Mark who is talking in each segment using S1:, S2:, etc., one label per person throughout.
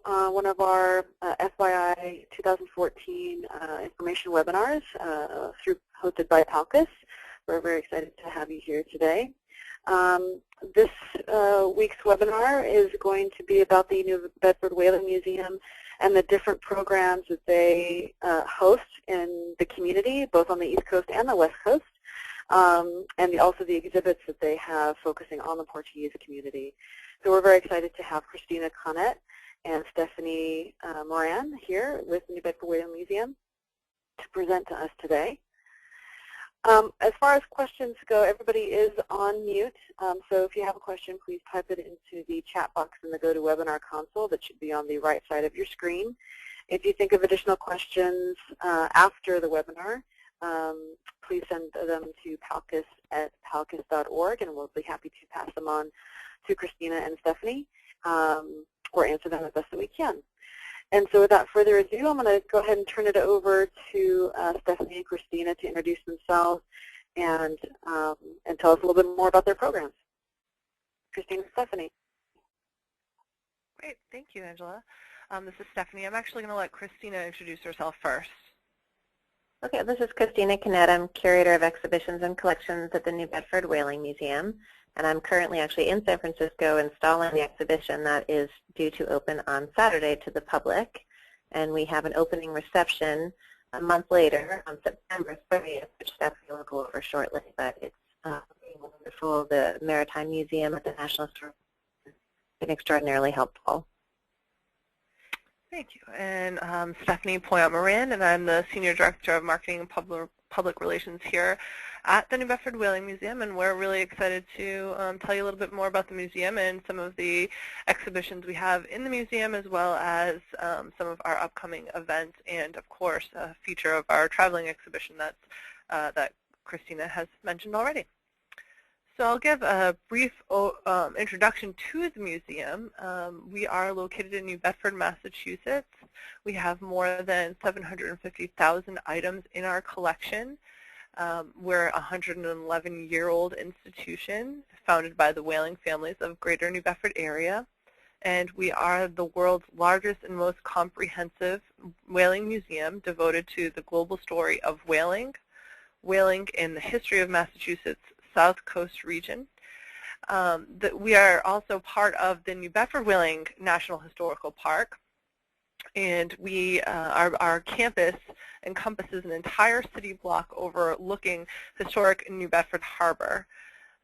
S1: one of our FYI 2014 information webinars hosted by PALCUS. We're very excited to have you here today. This week's webinar is going to be about the New Bedford Whaling Museum and the different programs that they host in the community, both on the East Coast and the West Coast, and also the exhibits that they have focusing on the Portuguese community. So we're very excited to have Christina Connet and Stephanie Moran here with the New Bedford Whaling Museum to present to us today. As far as questions go, everybody is on mute, so if you have a question, please type it into the chat box in the GoToWebinar console that should be on the right side of your screen. If you think of additional questions after the webinar, please send them to palcus@palcus.org, and we'll be happy to pass them on to Christina and Stephanie, or answer them as best that we can. And so without further ado, I'm going to go ahead and turn it over to Stephanie and Christina to introduce themselves and tell us a little bit more about their programs. Christina and Stephanie.
S2: Great. Thank you, Angela. This is Stephanie. I'm actually going to let Christina introduce herself first.
S3: Okay, this is Christina Connet. I'm Curator of Exhibitions and Collections at the New Bedford Whaling Museum, and I'm currently actually in San Francisco installing the exhibition that is due to open on Saturday to the public. And we have an opening reception a month later on September 30th, which Stephanie will go over shortly, but it's wonderful. The Maritime Museum at the National Historical has been extraordinarily helpful.
S2: Thank you. And Stephanie Poyant-Moran, and I'm the Senior Director of Marketing and Public Relations here at the New Bedford Whaling Museum, and we're really excited to tell you a little bit more about the museum and some of the exhibitions we have in the museum, as well as some of our upcoming events, and of course a feature of our traveling exhibition that Christina has mentioned already. So I'll give a brief introduction to the museum. We are located in New Bedford, Massachusetts. We have more than 750,000 items in our collection. We're a 111-year-old institution founded by the whaling families of Greater New Bedford area. And we are the world's largest and most comprehensive whaling museum devoted to the global story of whaling in the history of Massachusetts' South Coast region. We are also part of the New Bedford Whaling National Historical Park, and our campus encompasses an entire city block overlooking historic New Bedford Harbor.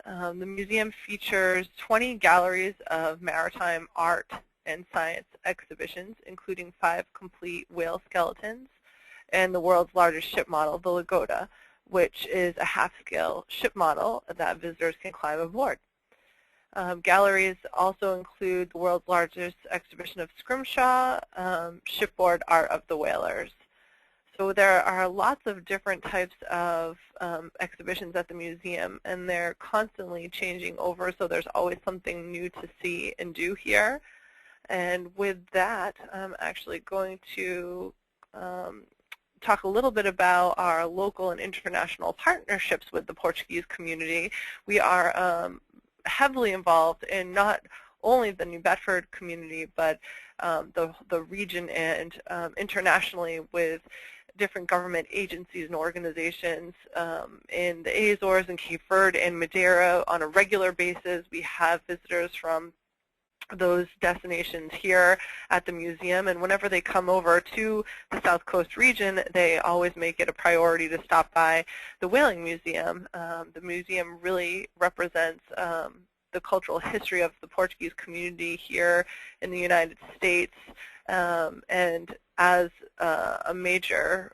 S2: The museum features 20 galleries of maritime art and science exhibitions, including 5 complete whale skeletons, and the world's largest ship model, the Lagoda, which is a half-scale ship model that visitors can climb aboard. Galleries also include the world's largest exhibition of scrimshaw, shipboard art of the whalers. So there are lots of different types of exhibitions at the museum, and they're constantly changing over, so there's always something new to see and do here. And with that, I'm actually going to talk a little bit about our local and international partnerships with the Portuguese community. We are heavily involved in not only the New Bedford community, but the region and internationally with different government agencies and organizations in the Azores and Cape Verde and Madeira on a regular basis. We have visitors from those destinations here at the museum, and whenever they come over to the South Coast region, they always make it a priority to stop by the Whaling Museum. The museum really represents the cultural history of the Portuguese community here in the United States, and as a major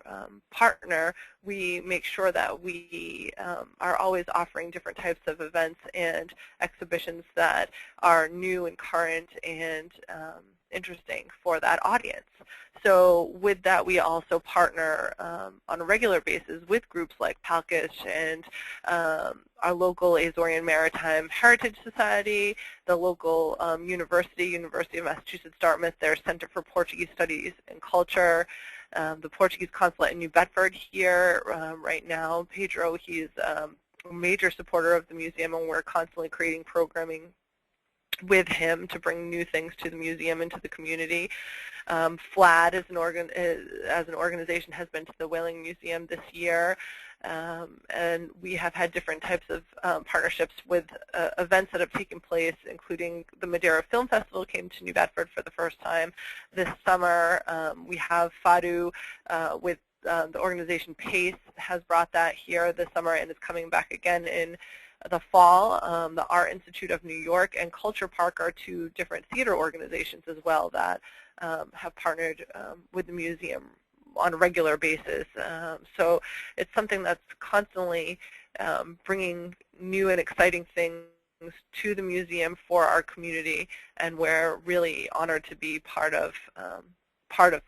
S2: partner, we make sure that we are always offering different types of events and exhibitions that are new and current and interesting for that audience. So with that, we also partner on a regular basis with groups like PALCUS and our local Azorean Maritime Heritage Society, the local University of Massachusetts Dartmouth, their Center for Portuguese Studies and Culture, the Portuguese Consulate in New Bedford here right now. Pedro, he's a major supporter of the museum, and we're constantly creating programming worked with him to bring new things to the museum and to the community. FLAD as an organization has been to the Whaling Museum this year, and we have had different types of partnerships with events that have taken place, including the Madeira Film Festival came to New Bedford for the first time this summer. We have FADU with the organization PACE has brought that here this summer and is coming back again in the fall. The Art Institute of New York and Culture Park are two different theater organizations as well that have partnered with the museum on a regular basis. So it's something that's constantly bringing new and exciting things to the museum for our community, and we're really honored to be part of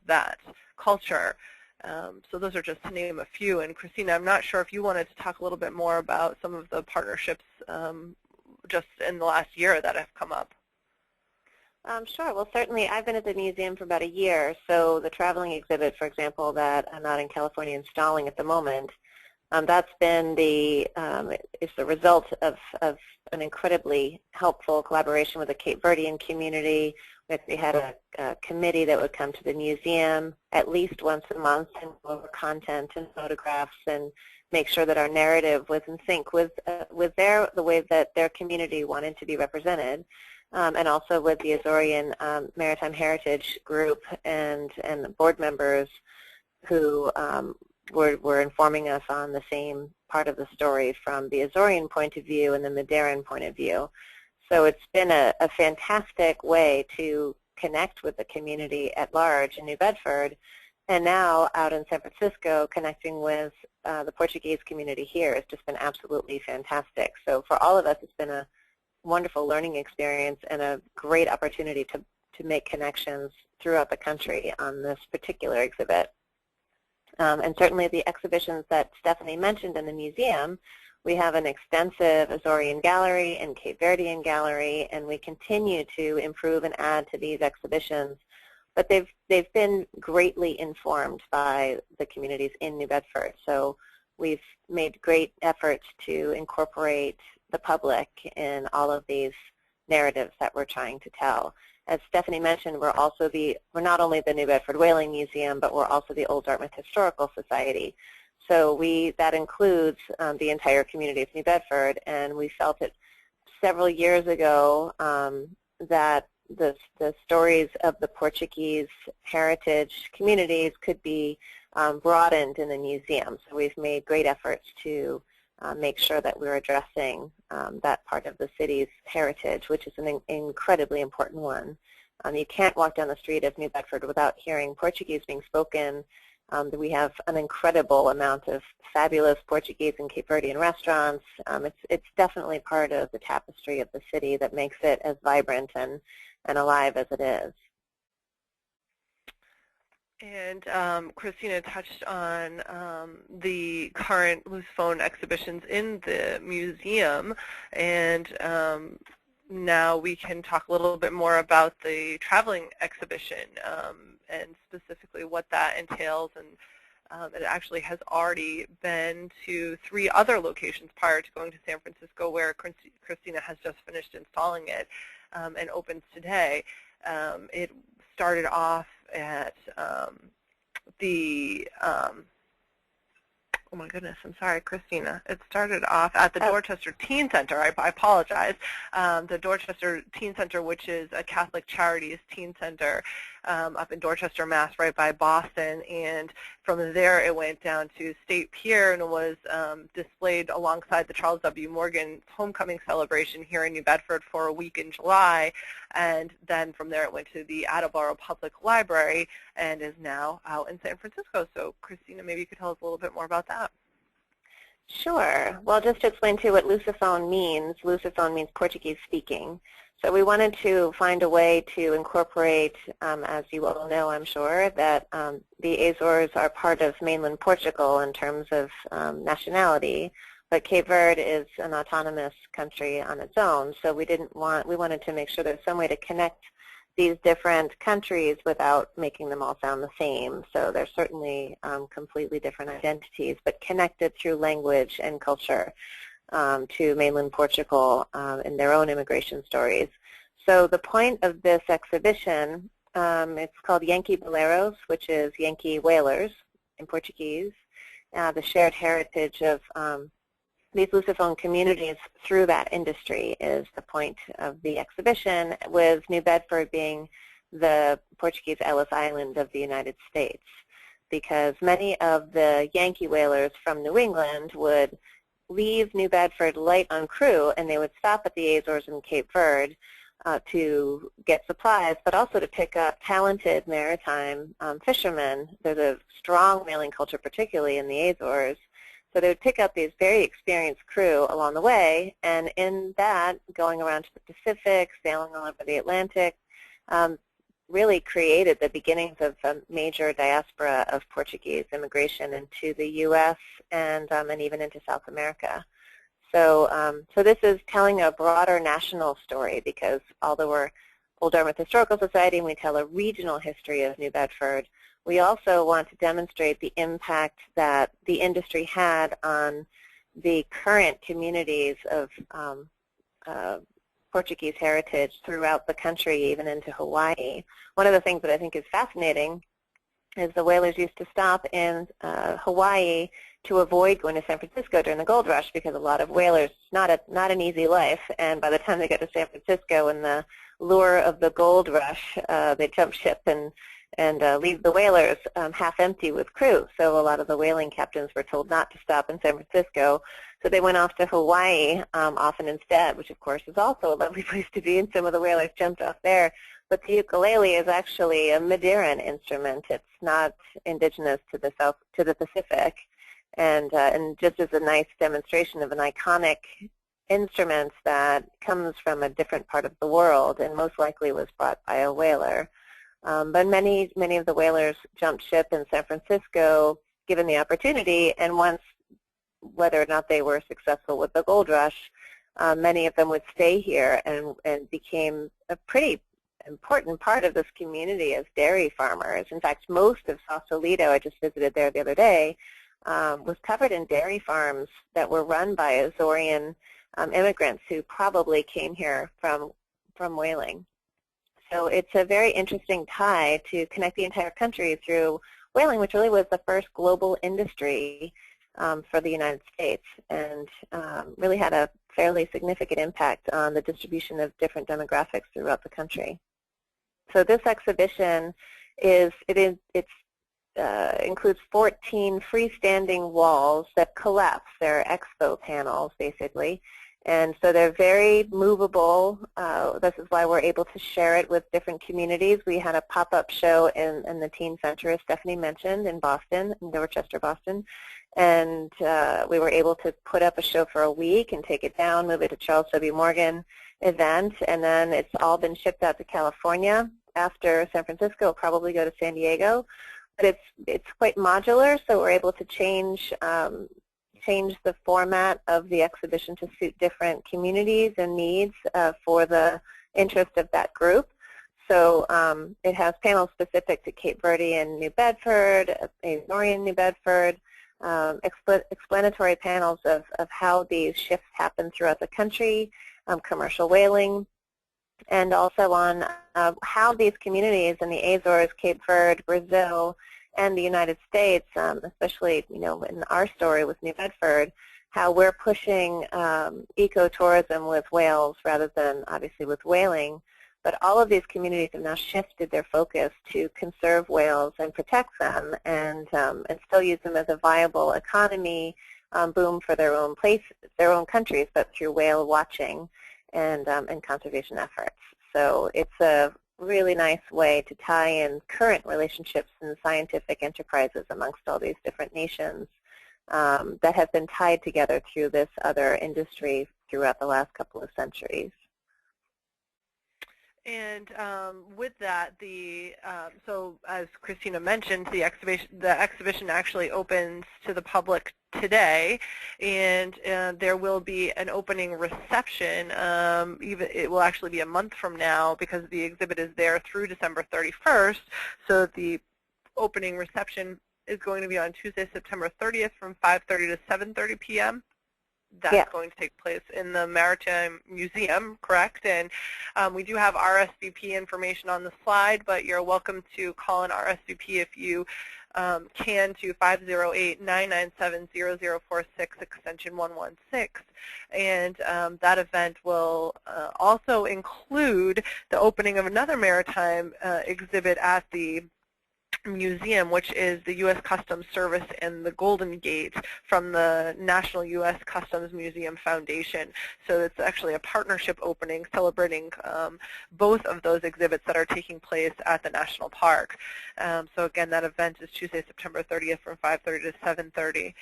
S2: that culture. So those are just to name a few. And Christina, I'm not sure if you wanted to talk a little bit more about some of the partnerships just in the last year that have come up.
S3: Sure. Well, certainly I've been at the museum for about a year, so the traveling exhibit, for example, that I'm out in California installing at the moment, that's been it's the result of an incredibly helpful collaboration with the Cape Verdean community. We actually had a committee that would come to the museum at least once a month and go over content and photographs and make sure that our narrative was in sync with the way that their community wanted to be represented. And also with the Azorean Maritime Heritage Group and the board members who were informing us on the same part of the story from the Azorean point of view and the Madeiran point of view. So it's been a fantastic way to connect with the community at large in New Bedford, and now out in San Francisco connecting with the Portuguese community here has just been absolutely fantastic. So for all of us, it's been a wonderful learning experience and a great opportunity to make connections throughout the country on this particular exhibit. And certainly the exhibitions that Stephanie mentioned in the museum, we have an extensive Azorean gallery and Cape Verdean gallery, and we continue to improve and add to these exhibitions. But they've been greatly informed by the communities in New Bedford. So we've made great efforts to incorporate the public in all of these narratives that we're trying to tell. As Stephanie mentioned, we're not only the New Bedford Whaling Museum, but we're also the Old Dartmouth Historical Society. So that includes the entire community of New Bedford, and we felt it several years ago that the stories of the Portuguese heritage communities could be broadened in the museum. So we've made great efforts to make sure that we're addressing that part of the city's heritage, which is an incredibly important one. You can't walk down the street of New Bedford without hearing Portuguese being spoken. We have an incredible amount of fabulous Portuguese and Cape Verdean restaurants. It's definitely part of the tapestry of the city that makes it as vibrant and alive as it is.
S2: And Christina touched on the current Lusophone exhibitions in the museum, and now we can talk a little bit more about the traveling exhibition and specifically what that entails. And it actually has already been to 3 other locations prior to going to San Francisco, where Christina has just finished installing it and opens today. It started off at oh my goodness, I'm sorry, Christina. It started off at the Dorchester Teen Center. I apologize. The Dorchester Teen Center, which is a Catholic Charities teen center up in Dorchester, Mass, right by Boston. And from there, it went down to State Pier and was displayed alongside the Charles W. Morgan homecoming celebration here in New Bedford for a week in July. And then from there, it went to the Attleboro Public Library and is now out in San Francisco. So, Christina, maybe you could tell us a little bit more about that.
S3: Sure. Well, just to explain to you what Lusophone means Portuguese speaking. So we wanted to find a way to incorporate, as you all know, I'm sure, that the Azores are part of mainland Portugal in terms of nationality, but Cape Verde is an autonomous country on its own. So we wanted to make sure there's some way to connect these different countries without making them all sound the same. So they're certainly completely different identities, but connected through language and culture to mainland Portugal in their own immigration stories. So the point of this exhibition, it's called Yankee Boleros, which is Yankee Whalers in Portuguese, the shared heritage of these Lusophone communities through that industry is the point of the exhibition, with New Bedford being the Portuguese Ellis Island of the United States, because many of the Yankee whalers from New England would leave New Bedford light on crew, and they would stop at the Azores and Cape Verde to get supplies, but also to pick up talented maritime fishermen. There's a strong whaling culture, particularly in the Azores. So they would pick up these very experienced crew along the way, and in that, going around to the Pacific, sailing all over the Atlantic, really created the beginnings of a major diaspora of Portuguese immigration into the U.S. and even into South America. So, so this is telling a broader national story, because although we're Old Dartmouth Historical Society and we tell a regional history of New Bedford, we also want to demonstrate the impact that the industry had on the current communities of Portuguese heritage throughout the country, even into Hawaii. One of the things that I think is fascinating is the whalers used to stop in Hawaii to avoid going to San Francisco during the gold rush, because a lot of whalers, not an easy life, and by the time they get to San Francisco and the lure of the gold rush, they jump ship and leave the whalers half empty with crew. So a lot of the whaling captains were told not to stop in San Francisco, so they went off to Hawaii often instead, which of course is also a lovely place to be, and some of the whalers jumped off there. But the ukulele is actually a Madeiran instrument. It's not indigenous to the Pacific, and just as a nice demonstration of an iconic instrument that comes from a different part of the world and most likely was brought by a whaler. But many of the whalers jumped ship in San Francisco given the opportunity, and once, whether or not they were successful with the gold rush, many of them would stay here and became a pretty important part of this community as dairy farmers. In fact, most of Sausalito, I just visited there the other day, was covered in dairy farms that were run by Azorean immigrants who probably came here from whaling. So it's a very interesting tie to connect the entire country through whaling, which really was the first global industry for the United States, and really had a fairly significant impact on the distribution of different demographics throughout the country. So this exhibition includes 14 freestanding walls that collapse. They're expo panels, basically. And so they're very movable. This is why we're able to share it with different communities. We had a pop-up show in the Teen Center, as Stephanie mentioned, in Boston, in Dorchester, Boston. And we were able to put up a show for a week and take it down, move it to Charles W. Morgan event, and then it's all been shipped out to California. After San Francisco, it'll probably go to San Diego. But it's quite modular, so we're able to change the format of the exhibition to suit different communities and needs for the interest of that group. So it has panels specific to Cape Verde and New Bedford, Azorean New Bedford, explanatory panels of how these shifts happen throughout the country, commercial whaling, and also on how these communities in the Azores, Cape Verde, Brazil, and the United States, especially in our story with New Bedford, how we're pushing ecotourism with whales rather than obviously with whaling. But all of these communities have now shifted their focus to conserve whales and protect them, and still use them as a viable economy boom for their own countries, but through whale watching and conservation efforts. So it's a really nice way to tie in current relationships and scientific enterprises amongst all these different nations that have been tied together through this other industry throughout the last couple of centuries.
S2: And with that, so as Christina mentioned, the exhibition actually opens to the public today, and there will be an opening reception. It will actually be a month from now, because the exhibit is there through December 31st. So the opening reception is going to be on Tuesday, September 30th, from 5:30 to 7:30 p.m. that's going to take place in the Maritime Museum, correct? And we do have RSVP information on the slide, but you're welcome to call an RSVP if you can to 508-997-0046, extension 116. And that event will also include the opening of another maritime exhibit at the museum, which is the U.S. Customs Service and the Golden Gate from the National U.S. Customs Museum Foundation. So it's actually a partnership opening celebrating both of those exhibits that are taking place at the National Park. So again, that event is Tuesday, September 30th from 5:30 to 7:30.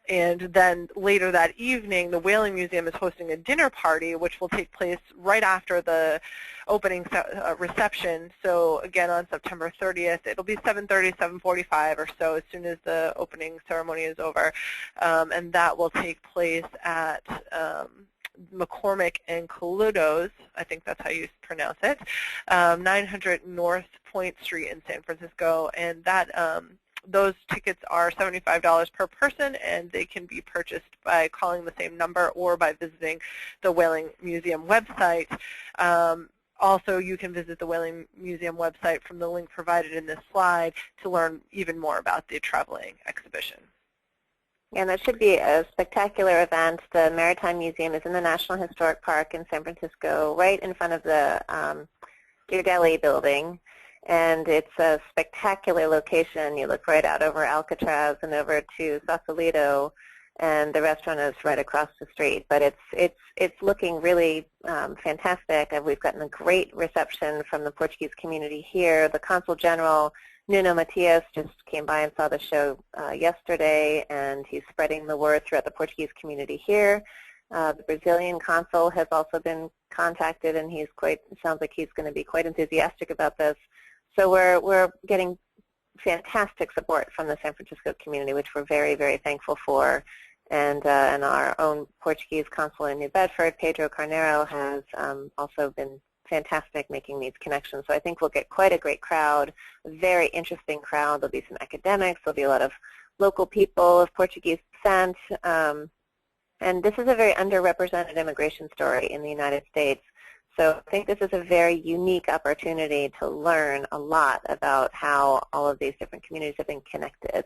S2: And then later that evening, the Whaling Museum is hosting a dinner party, which will take place right after the opening reception. So again, on September 30th, it'll be 7:30, 7:45 or so as soon as the opening ceremony is over. And that will take place at McCormick and Coludo's, I think that's how you pronounce it, 900 North Point Street in San Francisco. And that those tickets are $75 per person, and they can be purchased by calling the same number or by visiting the Whaling Museum website. Also, you can visit the Whaling Museum website from the link provided in this slide to learn even more about the traveling exhibition.
S3: And that should be a spectacular event. The Maritime Museum is in the National Historic Park in San Francisco, right in front of the Ghirardelli building. And it's a spectacular location. You look right out over Alcatraz and over to Sausalito, and the restaurant is right across the street. But it's looking really fantastic. We've gotten a great reception from the Portuguese community here. The Consul General, Nuno Matias, just came by and saw the show yesterday, and he's spreading the word throughout the Portuguese community here. The Brazilian consul has also been contacted, and sounds like he's going to be quite enthusiastic about this. So we're getting fantastic support from the San Francisco community, which we're very, very thankful for. And our own Portuguese consul in New Bedford, Pedro Carneiro, has also been fantastic making these connections. So I think we'll get quite a great crowd, a very interesting crowd. There'll be some academics. There'll be a lot of local people of Portuguese descent. And this is a very underrepresented immigration story in the United States. So I think this is a very unique opportunity to learn a lot about how all of these different communities have been connected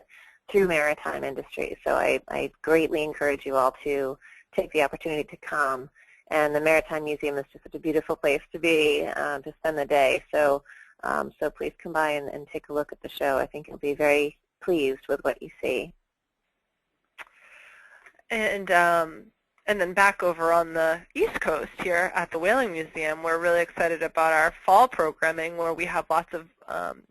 S3: through maritime industry. So I greatly encourage you all to take the opportunity to come. And the Maritime Museum is just such a beautiful place to be, to spend the day. So so please come by and take a look at the show. I think you'll be very pleased with what you see.
S2: And then back over on the East Coast here at the Whaling Museum, we're really excited about our fall programming, where we have lots of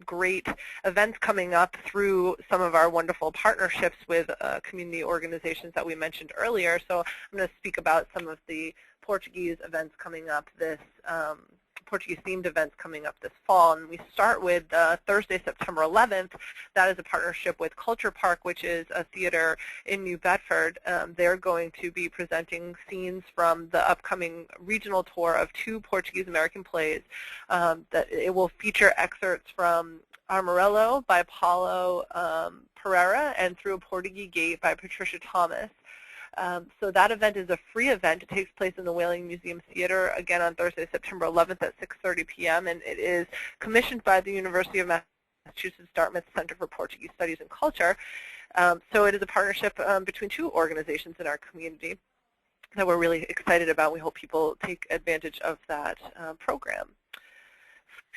S2: great events coming up through some of our wonderful partnerships with community organizations that we mentioned earlier. So I'm going to speak about some of the Portuguese events coming up Portuguese-themed events coming up this fall. And we start with Thursday, September 11th. That is a partnership with Culture Park, which is a theater in New Bedford. They're going to be presenting scenes from the upcoming regional tour of 2 Portuguese-American plays. That it will feature excerpts from Amarelo by Paulo Pereira and Through a Portuguese Gate by Patricia Thomas. So that event is a free event. It takes place in the Whaling Museum Theater, again on Thursday, September 11th at 6:30 p.m., and it is commissioned by the University of Massachusetts Dartmouth Center for Portuguese Studies and Culture. So it is a partnership between 2 organizations in our community that we're really excited about. We hope people take advantage of that program.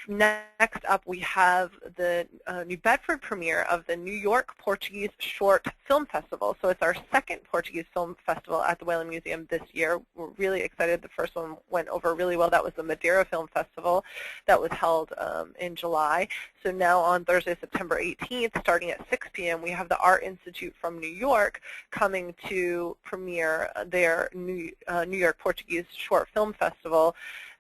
S2: Next up, we have the New Bedford premiere of the New York Portuguese Short Film Festival. So it's our 2nd Portuguese Film Festival at the Whaling Museum this year. We're really excited. The first one went over really well. That was the Madeira Film Festival that was held in July. So now on Thursday, September 18th, starting at 6 p.m., we have the Art Institute from New York coming to premiere their New York Portuguese Short Film Festival.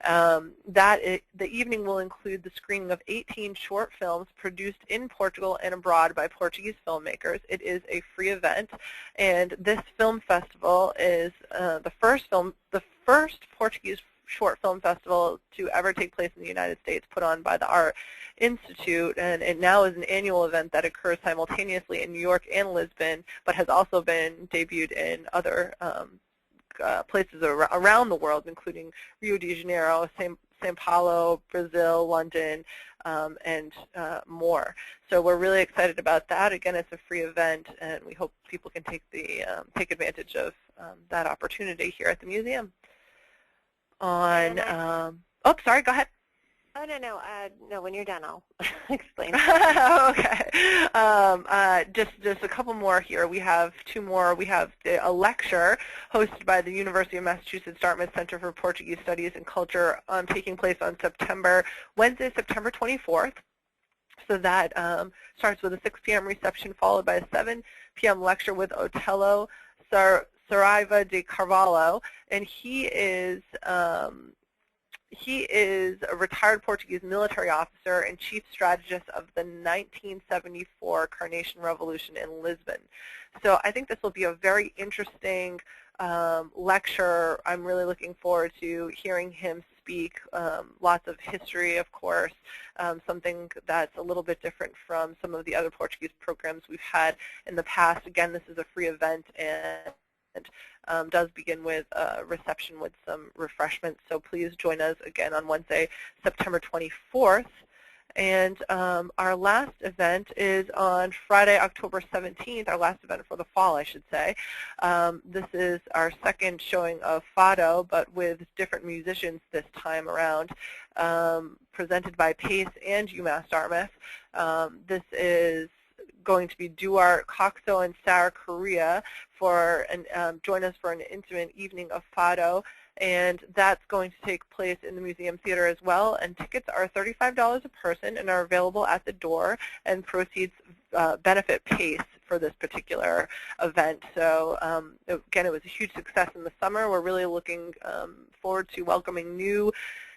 S2: The evening will include the screening of 18 short films produced in Portugal and abroad by Portuguese filmmakers. It is a free event, and this film festival is the first Portuguese short film festival to ever take place in the United States, put on by the Art Institute, and it now is an annual event that occurs simultaneously in New York and Lisbon, but has also been debuted in other places around the world, including Rio de Janeiro, São Paulo, Brazil, London, and more. So we're really excited about that. Again, it's a free event, and we hope people can take advantage of that opportunity here at the museum. Oh, sorry, go ahead.
S3: Oh, no, when you're done, I'll explain.
S2: Okay. Just a couple more here. We have two more. We have a lecture hosted by the University of Massachusetts Dartmouth Center for Portuguese Studies and Culture taking place on Wednesday, September 24th. So that starts with a 6 p.m. reception followed by a 7 p.m. lecture with Otelo Saraiva de Carvalho, and he is a retired Portuguese military officer and chief strategist of the 1974 Carnation Revolution in Lisbon. So I think this will be a very interesting lecture. I'm really looking forward to hearing him speak. Lots of history, of course, something that's a little bit different from some of the other Portuguese programs we've had in the past. Again, this is a free event, and does begin with a reception with some refreshments. So please join us again on Wednesday, September 24th. And our last event is on Friday, October 17th, our last event for the fall, I should say. This is our second showing of Fado, but with different musicians this time around, presented by Pace and UMass Dartmouth. This is going to be Duarte Coxo and Sarah Correa join us for an intimate evening of Fado, and that's going to take place in the Museum Theater as well, and tickets are $35 a person and are available at the door, and proceeds benefit Pace for this particular event. So again, it was a huge success in the summer. We're really looking forward to welcoming new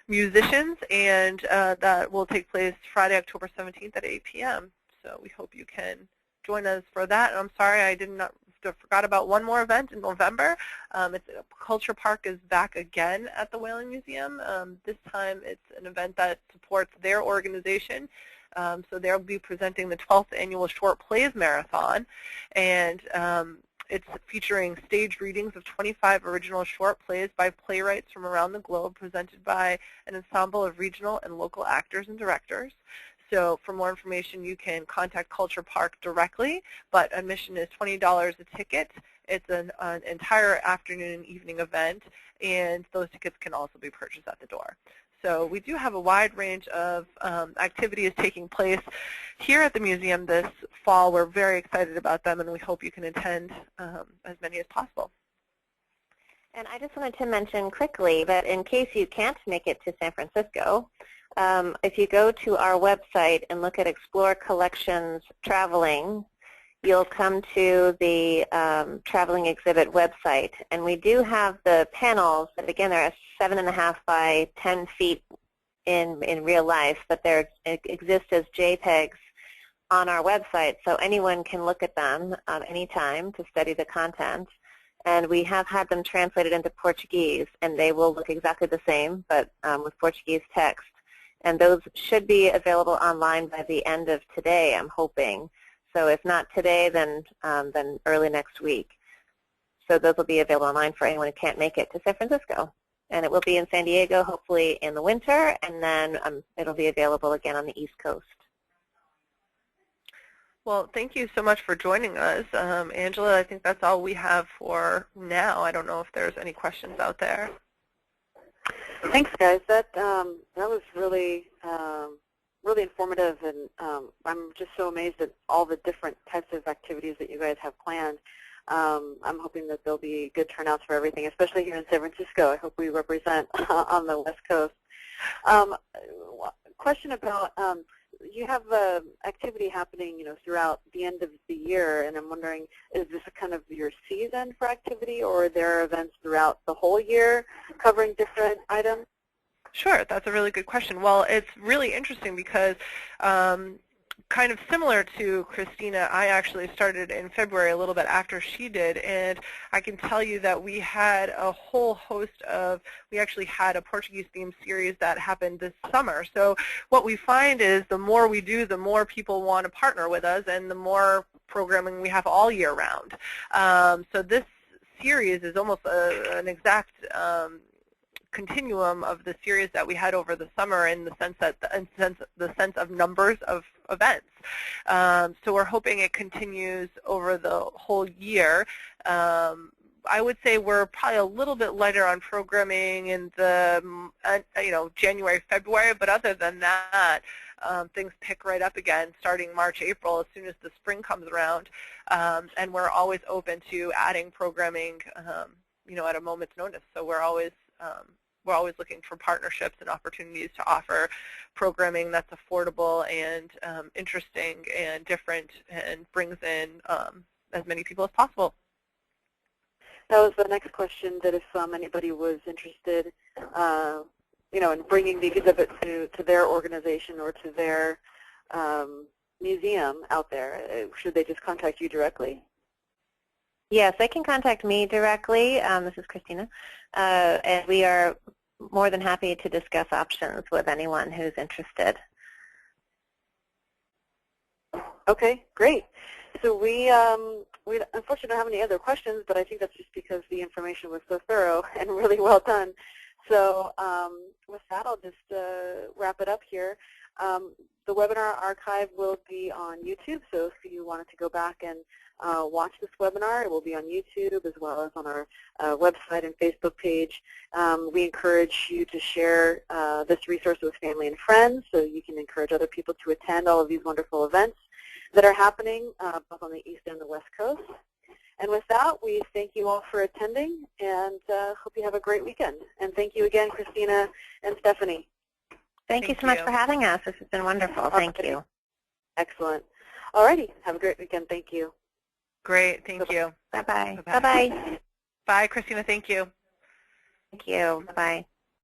S2: musicians, and that will take place Friday, October 17th at 8 p.m. So we hope you can join us for that. And I'm sorry I forgot about one more event in November. Culture Park is back again at the Whaling Museum. This time it's an event that supports their organization. So they'll be presenting the 12th annual Short Plays Marathon. And it's featuring staged readings of 25 original short plays by playwrights from around the globe, presented by an ensemble of regional and local actors and directors. So for more information, you can contact Culture Park directly, but admission is $20 a ticket. It's an entire afternoon and evening event, and those tickets can also be purchased at the door. So we do have a wide range of activities taking place here at the museum this fall. We're very excited about them, and we hope you can attend as many as possible.
S3: And I just wanted to mention quickly that in case you can't make it to San Francisco, if you go to our website and look at Explore Collections Traveling, you'll come to the traveling exhibit website. And we do have the panels that, again, they're 7.5 by 10 feet in real life, but they exist as JPEGs on our website. So anyone can look at them anytime to study the content. And we have had them translated into Portuguese, and they will look exactly the same, but with Portuguese text. And those should be available online by the end of today, I'm hoping. So if not today, then early next week. So those will be available online for anyone who can't make it to San Francisco. And it will be in San Diego, hopefully in the winter, and then it'll be available again on the East Coast.
S2: Well, thank you so much for joining us. Angela, I think that's all we have for now. I don't know if there's any questions out there.
S1: Thanks, guys. That was really really informative, and I'm just so amazed at all the different types of activities that you guys have planned. I'm hoping that there'll be good turnouts for everything, especially here in San Francisco. I hope we represent on the West Coast. Question about you have activity happening, throughout the end of the year, and I'm wondering, is this kind of your season for activity, or are there events throughout the whole year covering different items?
S2: Sure, that's a really good question. Well, it's really interesting because kind of similar to Christina, I actually started in February, a little bit after she did, and I can tell you that we had a whole host of, we actually had a Portuguese-themed series that happened this summer. So what we find is the more we do, the more people want to partner with us, and the more programming we have all year round. So this series is almost an exact continuum of the series that we had over the summer, in the sense that the sense of numbers of events. So we're hoping it continues over the whole year. I would say we're probably a little bit lighter on programming in the January, February, but other than that, things pick right up again starting March, April, as soon as the spring comes around, and we're always open to adding programming, at a moment's notice. So we're always looking for partnerships and opportunities to offer programming that's affordable and interesting and different, and brings in as many people as possible.
S1: That was the next question, that if anybody was interested, in bringing the exhibit to their organization or to their museum out there, should they just contact you directly?
S3: Yes, they can contact me directly. This is Christina, and we are more than happy to discuss options with anyone who's interested.
S1: Okay, great. So we unfortunately don't have any other questions, but I think that's just because the information was so thorough and really well done. So with that, I'll just wrap it up here. The webinar archive will be on YouTube, so if you wanted to go back and watch this webinar, it will be on YouTube as well as on our website and Facebook page. We encourage you to share this resource with family and friends, so you can encourage other people to attend all of these wonderful events that are happening both on the East and the West Coast. And with that, we thank you all for attending, and hope you have a great weekend. And thank you again, Christina and Stephanie.
S3: Thank you so much for having us. This has been wonderful. Thank you.
S1: Excellent. All righty. Have a great weekend. Thank you.
S2: Great. Thank you.
S3: Bye-bye.
S2: Bye-bye.
S3: Bye-bye.
S2: Bye, Christina. Thank you.
S3: Thank you. Bye-bye.